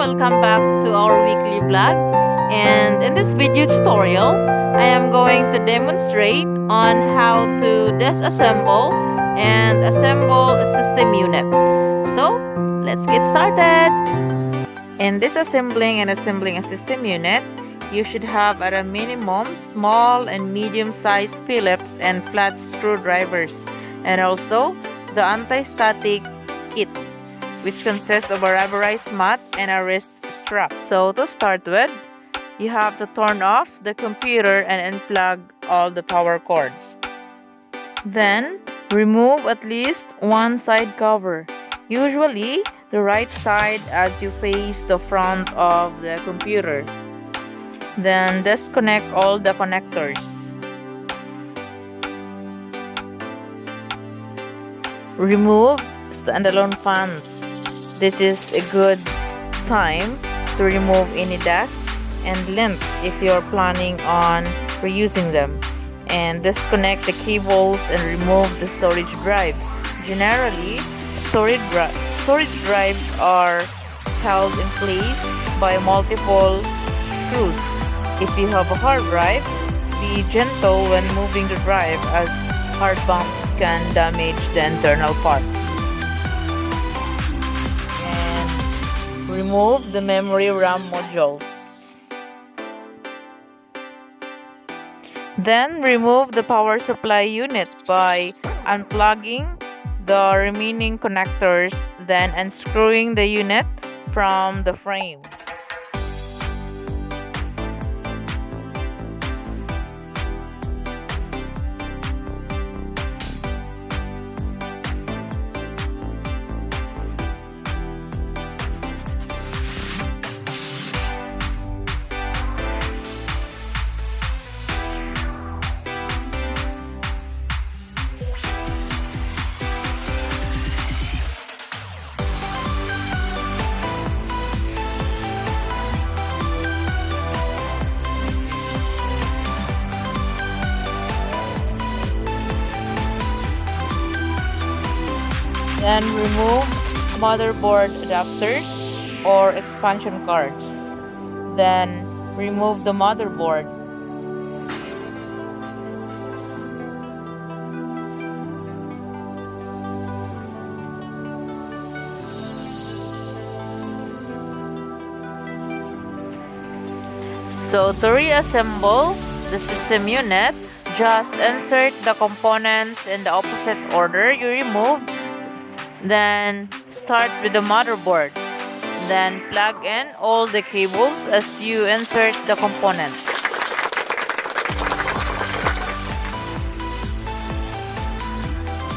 welcome back to our weekly vlog. And in this video tutorial, I am going to demonstrate on how to disassemble and assemble a system unit. So, let's get started. In disassembling and assembling a system unit, you should have at a minimum small and medium-sized Phillips and flat screwdrivers, and also the anti-static kit, which consists of a rubberized mat and a wrist strap. So to start with, you have to turn off the computer and unplug all the power cords. Then, remove at least one side cover, usually the right side as you face the front of the computer. Then disconnect all the connectors. Remove standalone fans. This is a good time to remove any dust and lint if you're planning on reusing them. And disconnect the cables and remove the storage drive. Generally, storage drives are held in place by multiple screws. If you have a hard drive, be gentle when moving the drive, as hard bumps can damage the internal parts. And remove the memory RAM modules. Then remove the power supply unit by unplugging the remaining connectors, then unscrewing the unit from the frame. Then remove motherboard adapters or expansion cards. Then remove the motherboard. So to reassemble the system unit, just insert the components in the opposite order you removed. Then start with the motherboard. Then plug in all the cables as you insert the components.